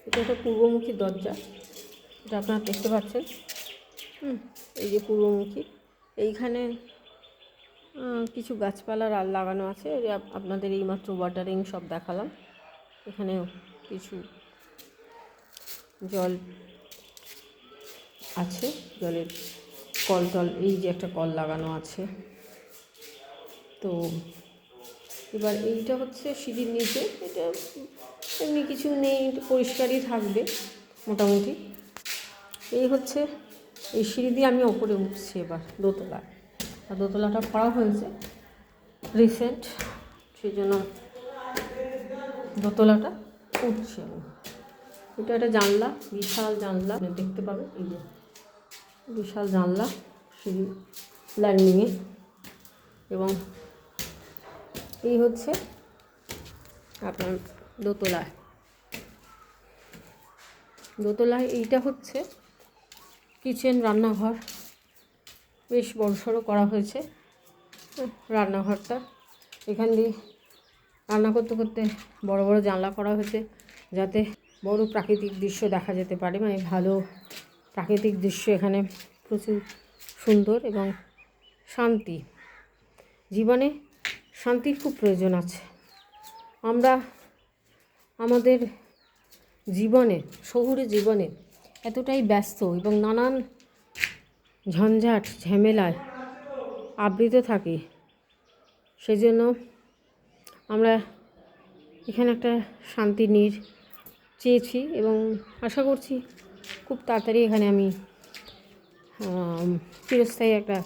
এটা একটা পূর্বমুখী দরজা, এটা আপনারা দেখতে পাচ্ছেন। এই যে পূর্বমুখী, এইখানে কিছু গাছপালা লাগানো আছে। আপনাদের এইমাত্র ওয়াটারিং সব দেখালাম। এখানেও কিছু জল আছে, জলের কল টল, এই যে একটা কল লাগানো আছে। তো এবার এইটা হচ্ছে সিঁড়ির নিচে, এটা এমনি কিছু নেই, পরিষ্কারই থাকবে মোটামুটি। এই হচ্ছে এই সিঁড়ি দিয়ে আমি ওপরে উঠছি এবার দোতলায়। আর দোতলাটা করা হয়েছে রিসেন্ট, সেই জন্য দোতলাটা উঠছি আমি। এটা একটা জানলা, বিশাল জানলা দেখতে পাবে, এই যে বিশাল জানলা সিঁড়ি ল্যান্ডিংয়ে। এবং এই হচ্ছে আপনার দোতলায় এইটা হচ্ছে কিচেন, রান্নাঘর, বেশ বড়সড় করা হয়েছে রান্নাঘরটা। এখান দিয়ে রান্না করতে করতে বড় বড় জানলা করা হয়েছে, যাতে বড় প্রাকৃতিক দৃশ্য দেখা যেতে পারে। মানে ভালো প্রাকৃতিক দৃশ্য এখানে প্রচুর সুন্দর এবং শান্তি। জীবনে শান্তির খুব প্রয়োজন আছে। আমরা আমাদের জীবনে, শহুরে জীবনে এতটাই ব্যস্ত এবং নানান ঝঞ্ঝাট ঝামেলায় আবৃত থাকি, সেজন্য আমরা এখানে একটা শান্তি চেয়েছি এবং আশা করছি খুব তাড়াতাড়ি এখানে আমি চিরস্থায়ী একটা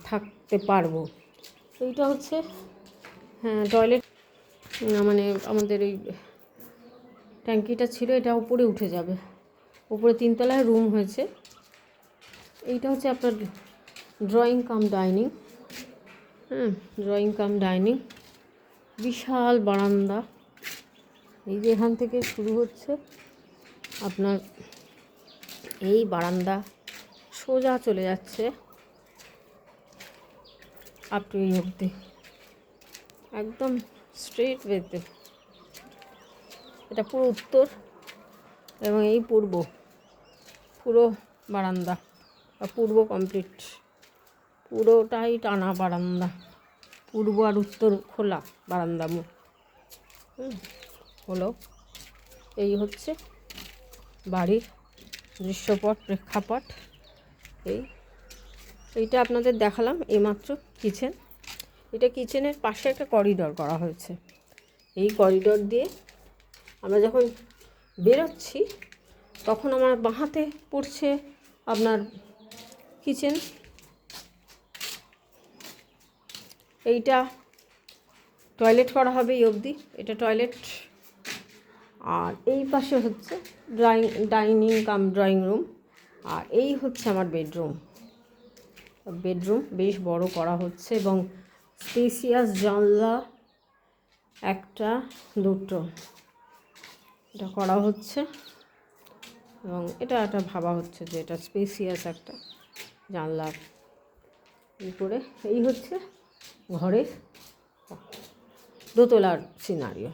থাকতে পারবো। এইটা হচ্ছে টয়লেট, মানে আমাদের এই ট্যাঙ্কিটা ছিল, এটা উপরে উঠে যাবে, উপরে 3 তলায় রুম হয়েছে। এইটা হচ্ছে আপনার ড্রয়িং কাম ডাইনিং, বিশাল বারান্দা। এই যে এখান থেকে শুরু হচ্ছে আপনার এই বারান্দা, সোজা চলে যাচ্ছে আপ টু এই অবধি, একদম স্ট্রেট ওয়েতে। এটা পুরো উত্তর এবং এই পুরো বারান্দা বা পূর্ব কমপ্লিট, পুরোটাই টানা বারান্দা, পূর্ব আর উত্তর খোলা বারান্দা হলো। এই হচ্ছে বাড়ির দৃশ্যপট, প্রেক্ষাপট। এইটা আপনাদের দেখালাম এইমাত্র কিচেন। এটা কিচেনের পাশে একটা করিডর করা হয়েছে। এই করিডর দিয়ে আমরা যখন বেরোচ্ছি তখন আমার বাঁ হাতে পড়ছে আপনার কিচেন, এইটা টয়লেট করা হবে এই অবধি, এটা টয়লেট। আর এই পাশে হচ্ছে ডাইনিং কাম ড্রয়িং রুম, আর এই হচ্ছে আমার বেডরুম বেশ বড় করা হচ্ছে এবং স্পেসিয়াস জানলা, একটা দুটো এটা করা হচ্ছে এবং এটা একটা ভাবা হচ্ছে যে এটা স্পেসিয়াস একটা জানলার করে। এই হচ্ছে ঘরের দোতলার সিনারিও।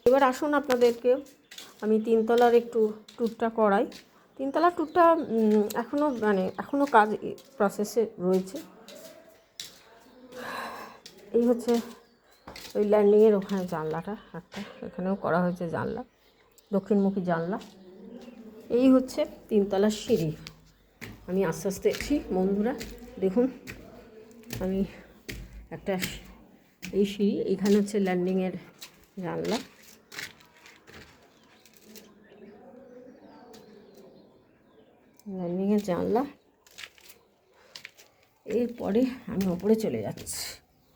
এবার আসুন আপনাদেরকে আমি 3 তলার একটু ট্যুরটা করাই। 3 তলার ট্যুরটা এখনও কাজ প্রসেসে রয়েছে। এই হচ্ছে ওই ল্যান্ডিংয়ের ওখানে জানলাটা একটা, এখানেও করা হয়েছে জানলা, দক্ষিণমুখী জানলা। এই হচ্ছে 3 তলার সিঁড়ি। আমি আস্তে আস্তে এসেছি বন্ধুরা, দেখুন আমি একটা এই সিঁড়ি, এইখানে হচ্ছে ল্যান্ডিংয়ের জানলা। এরপরে আমি ওপরে চলে যাচ্ছি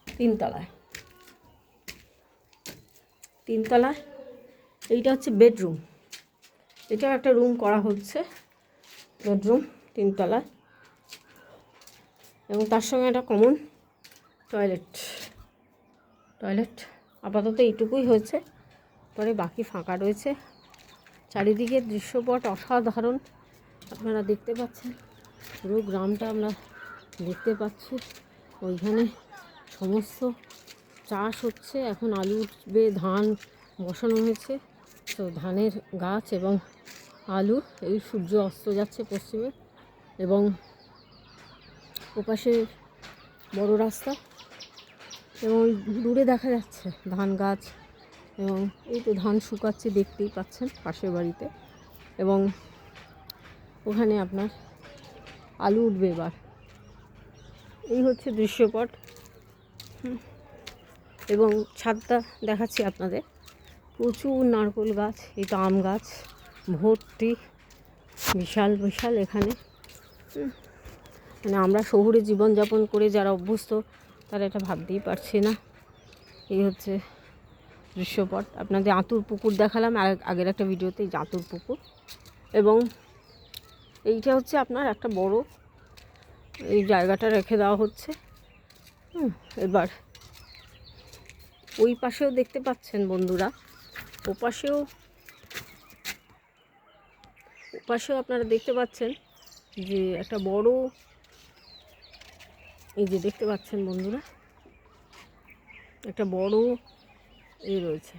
3 তলায়। এইটা হচ্ছে বেডরুম, এটাও একটা রুম করা হচ্ছে, বেডরুম 3 তলায়, এবং তার সঙ্গে একটা কমন টয়লেট। আপাতত এইটুকুই হয়েছে, পরে বাকি ফাঁকা রয়েছে। চারিদিকের দৃশ্যপট অসাধারণ, আপনারা দেখতে পাচ্ছেন, পুরো গ্রামটা আমরা দেখতে পাচ্ছি। ওইখানে সমস্ত চাষ হচ্ছে, এখন আলু উঠবে, ধান বসানো হয়েছে, তো ধানের গাছ এবং আলু, এই সূর্য অস্ত যাচ্ছে পশ্চিমে এবং ওপাশে বড় রাস্তা এবং দূরে দেখা যাচ্ছে ধান গাছ এবং এই তো ধান শুকাচ্ছে দেখতেই পাচ্ছেন পাশের বাড়িতে এবং ওখানে আপনার আলু উঠবে এবার। এই হচ্ছে দৃশ্যপট এবং ছাদটা দেখাচ্ছি আপনাদের, প্রচুর নারকেল গাছ, এই তো আম গাছ ভর্তি, বিশাল বিশাল এখানে। মানে আমরা শহুরে জীবনযাপন করে যারা অভ্যস্ত তারা এটা ভাবতেই পারছি না। এই হচ্ছে দৃশ্যপট। আপনাদের আঁতুর পুকুর দেখালাম আগের একটা ভিডিওতে, এই আঁতুর পুকুর এবং এইটা হচ্ছে আপনার একটা বড় এই জায়গাটা রেখে দেওয়া হচ্ছে। এবার ওই পাশেও দেখতে পাচ্ছেন বন্ধুরা, ওপাশেও আপনারা দেখতে পাচ্ছেন যে একটা বড়, এই যে দেখতে পাচ্ছেন বন্ধুরা একটা বড় রয়েছে।